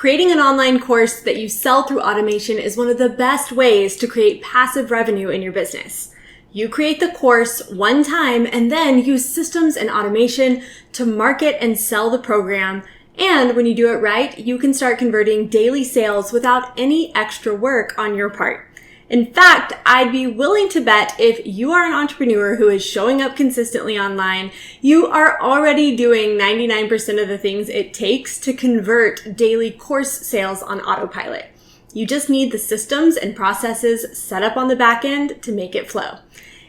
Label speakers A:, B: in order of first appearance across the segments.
A: Creating an online course that you sell through automation is one of the best ways to create passive revenue in your business. You create the course one time and then use systems and automation to market and sell the program. And when you do it right, you can start converting daily sales without any extra work on your part. In fact, I'd be willing to bet if you are an entrepreneur who is showing up consistently online, you are already doing 99% of the things it takes to convert daily course sales on Autopilot. You just need the systems and processes set up on the back end to make it flow.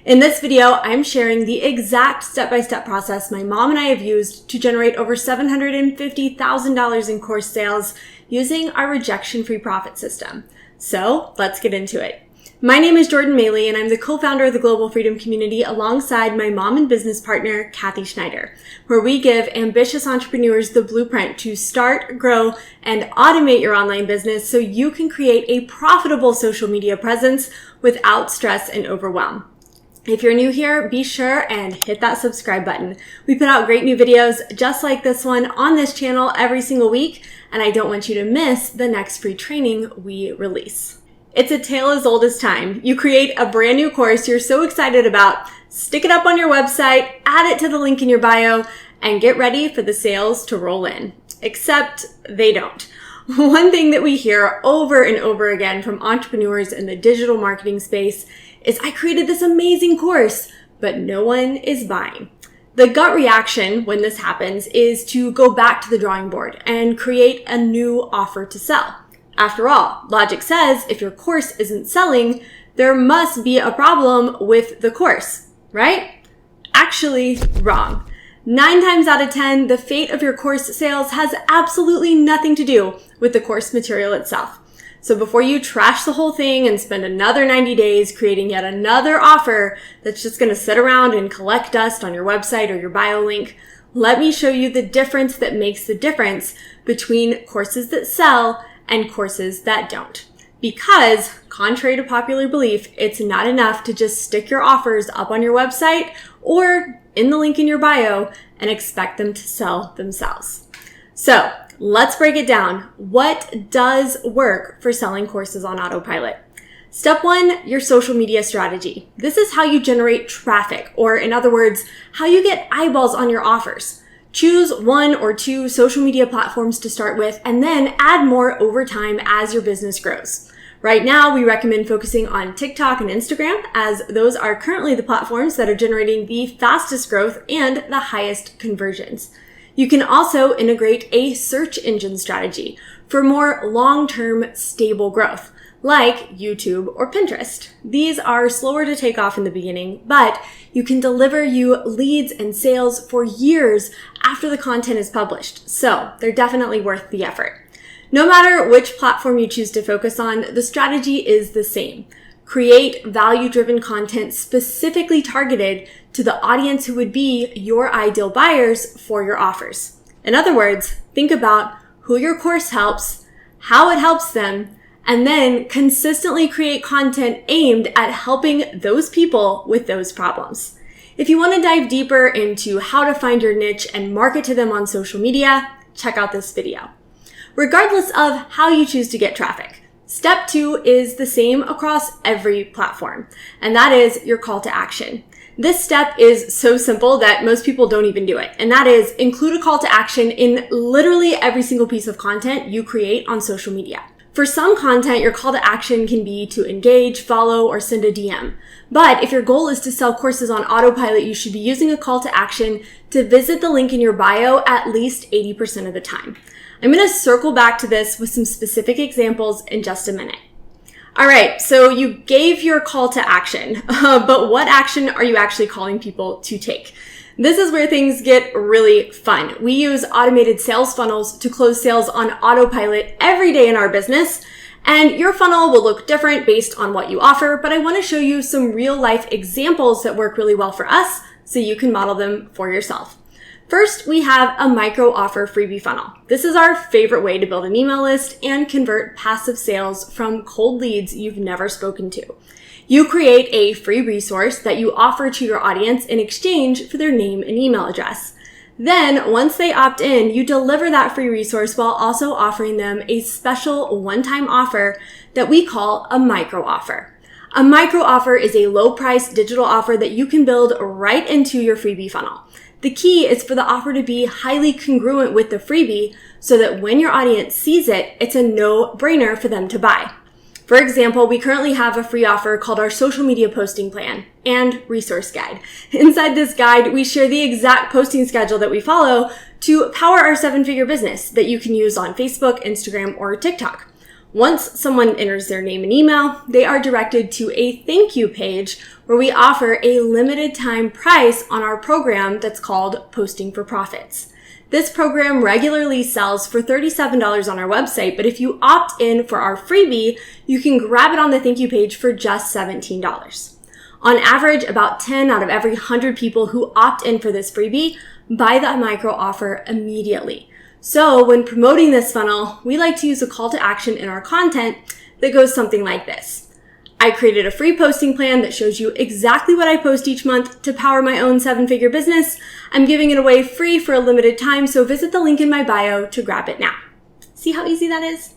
A: In this video, I'm sharing the exact step-by-step process my mom and I have used to generate over $750,000 in course sales using our rejection-free profit system. So let's get into it. My name is Jordan Maley, and I'm the co-founder of the Global Freedom Community alongside my mom and business partner, Kathy Schneider, where we give ambitious entrepreneurs the blueprint to start, grow, and automate your online business so you can create a profitable social media presence without stress and overwhelm. If you're new here, be sure and hit that subscribe button. We put out great new videos just like this one on this channel every single week, and I don't want you to miss the next free training we release. It's a tale as old as time. You create a brand new course you're so excited about, stick it up on your website, add it to the link in your bio, and get ready for the sales to roll in. Except they don't. One thing that we hear over and over again from entrepreneurs in the digital marketing space is, I created this amazing course, but no one is buying. The gut reaction when this happens is to go back to the drawing board and create a new offer to sell. After all, logic says if your course isn't selling, there must be a problem with the course, right? Actually, wrong. 9 times out of 10, the fate of your course sales has absolutely nothing to do with the course material itself. So before you trash the whole thing and spend another 90 days creating yet another offer that's just going to sit around and collect dust on your website or your bio link, let me show you the difference that makes the difference between courses that sell and courses that don't. Because, contrary to popular belief, it's not enough to just stick your offers up on your website or in the link in your bio and expect them to sell themselves. So, let's break it down. What does work for selling courses on Autopilot? Step 1, your social media strategy. This is how you generate traffic, or in other words, how you get eyeballs on your offers. Choose 1 or 2 social media platforms to start with, and then add more over time as your business grows. Right now, we recommend focusing on TikTok and Instagram, as those are currently the platforms that are generating the fastest growth and the highest conversions. You can also integrate a search engine strategy for more long-term stable growth, like YouTube or Pinterest. These are slower to take off in the beginning, but you can deliver you leads and sales for years after the content is published. So they're definitely worth the effort. No matter which platform you choose to focus on, the strategy is the same. Create value-driven content specifically targeted to the audience who would be your ideal buyers for your offers. In other words, think about who your course helps, how it helps them, and then consistently create content aimed at helping those people with those problems. If you want to dive deeper into how to find your niche and market to them on social media, check out this video. Regardless of how you choose to get traffic, step 2 is the same across every platform, and that is your call to action. This step is so simple that most people don't even do it, and that is include a call to action in literally every single piece of content you create on social media. For some content, your call to action can be to engage, follow, or send a DM. But if your goal is to sell courses on Autopilot, you should be using a call to action to visit the link in your bio at least 80% of the time. I'm going to circle back to this with some specific examples in just a minute. All right, so you gave your call to action, but what action are you actually calling people to take? This is where things get really fun. We use automated sales funnels to close sales on Autopilot every day in our business, and your funnel will look different based on what you offer, but I want to show you some real life examples that work really well for us so you can model them for yourself. First, we have a micro offer freebie funnel. This is our favorite way to build an email list and convert passive sales from cold leads you've never spoken to. You create a free resource that you offer to your audience in exchange for their name and email address. Then, once they opt in, you deliver that free resource while also offering them a special one-time offer that we call a micro offer. A micro offer is a low-price digital offer that you can build right into your freebie funnel. The key is for the offer to be highly congruent with the freebie so that when your audience sees it, it's a no-brainer for them to buy. For example, we currently have a free offer called our social media posting plan and resource guide. Inside this guide, we share the exact posting schedule that we follow to power our 7-figure business that you can use on Facebook, Instagram, or TikTok. Once someone enters their name and email, they are directed to a thank you page where we offer a limited time price on our program that's called Posting for Profits. This program regularly sells for $37 on our website, but if you opt in for our freebie, you can grab it on the thank you page for just $17. On average, about 10 out of every 100 people who opt in for this freebie buy the micro offer immediately. So when promoting this funnel, we like to use a call to action in our content that goes something like this. I created a free posting plan that shows you exactly what I post each month to power my own 7-figure business. I'm giving it away free for a limited time, so visit the link in my bio to grab it now. See how easy that is?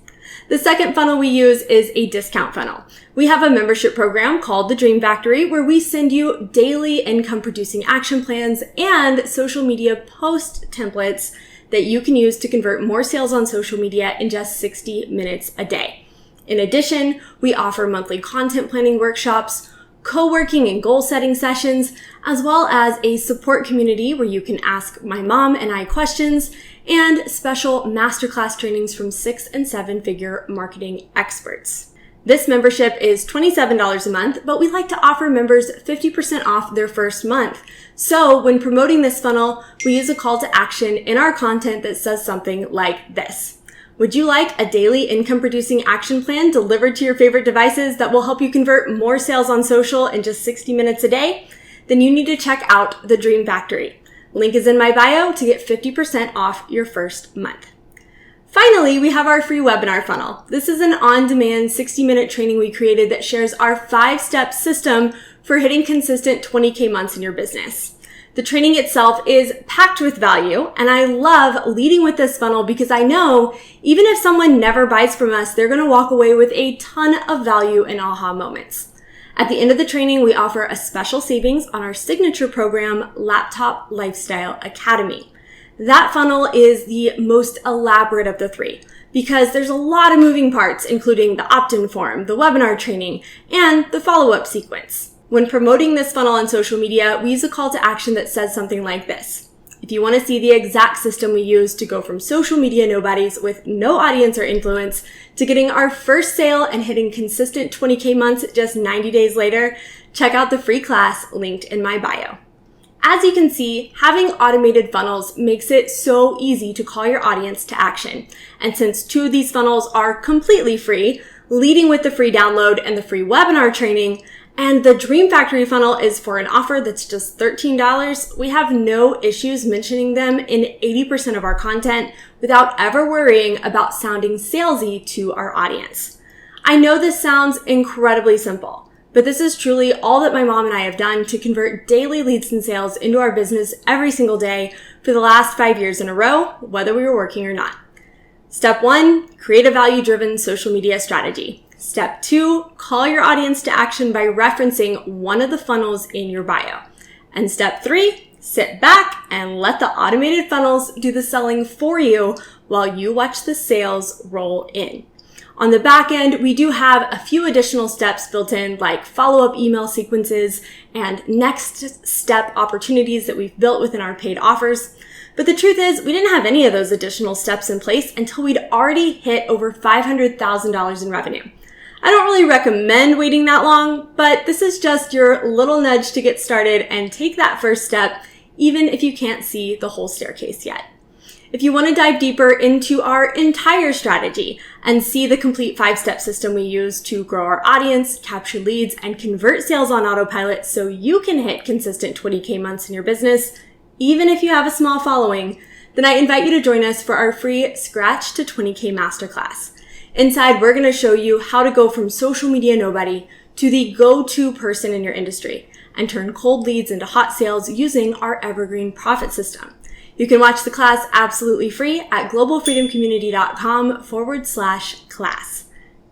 A: The second funnel we use is a discount funnel. We have a membership program called the Dream Factory where we send you daily income producing action plans and social media post templates that you can use to convert more sales on social media in just 60 minutes a day. In addition, we offer monthly content planning workshops, co-working and goal setting sessions, as well as a support community where you can ask my mom and I questions, and special masterclass trainings from 6- and 7-figure marketing experts. This membership is $27 a month, but we like to offer members 50% off their first month. So when promoting this funnel, we use a call to action in our content that says something like this. Would you like a daily income producing action plan delivered to your favorite devices that will help you convert more sales on social in just 60 minutes a day? Then you need to check out the Dream Factory. Link is in my bio to get 50% off your first month. Finally, we have our free webinar funnel. This is an on-demand 60-minute training we created that shares our 5-step system for hitting consistent 20K months in your business. The training itself is packed with value, and I love leading with this funnel because I know even if someone never buys from us, they're going to walk away with a ton of value and aha moments. At the end of the training, we offer a special savings on our signature program, Laptop Lifestyle Academy. That funnel is the most elaborate of the three because there's a lot of moving parts, including the opt-in form, the webinar training, and the follow-up sequence. When promoting this funnel on social media, we use a call to action that says something like this. If you want to see the exact system we use to go from social media nobodies with no audience or influence to getting our first sale and hitting consistent 20K months just 90 days later, check out the free class linked in my bio. As you can see, having automated funnels makes it so easy to call your audience to action. And since 2 of these funnels are completely free, leading with the free download and the free webinar training, and the Dream Factory funnel is for an offer that's just $13, we have no issues mentioning them in 80% of our content without ever worrying about sounding salesy to our audience. I know this sounds incredibly simple, but this is truly all that my mom and I have done to convert daily leads and sales into our business every single day for the last 5 years in a row, whether we were working or not. Step 1, create a value-driven social media strategy. Step 2, call your audience to action by referencing one of the funnels in your bio. And step 3, sit back and let the automated funnels do the selling for you while you watch the sales roll in. On the back end, we do have a few additional steps built in, like follow-up email sequences and next step opportunities that we've built within our paid offers. But the truth is, we didn't have any of those additional steps in place until we'd already hit over $500,000 in revenue. I don't really recommend waiting that long, but this is just your little nudge to get started and take that first step, even if you can't see the whole staircase yet. If you want to dive deeper into our entire strategy and see the complete 5-step system we use to grow our audience, capture leads, and convert sales on autopilot so you can hit consistent 20K months in your business, even if you have a small following, then I invite you to join us for our free Scratch to 20K Masterclass. Inside, we're going to show you how to go from social media nobody to the go-to person in your industry and turn cold leads into hot sales using our evergreen profit system. You can watch the class absolutely free at globalfreedomcommunity.com/class.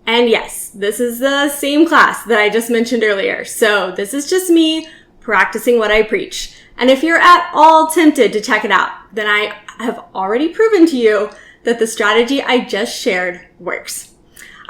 A: And yes, this is the same class that I just mentioned earlier. So this is just me practicing what I preach. And if you're at all tempted to check it out, then I have already proven to you that the strategy I just shared works.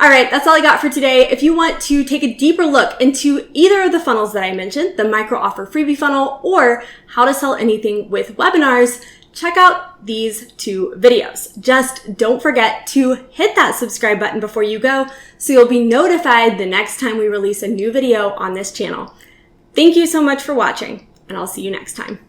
A: All right, that's all I got for today. If you want to take a deeper look into either of the funnels that I mentioned, the micro offer freebie funnel or how to sell anything with webinars, check out these 2 videos. Just don't forget to hit that subscribe button before you go so you'll be notified the next time we release a new video on this channel. Thank you so much for watching, and I'll see you next time.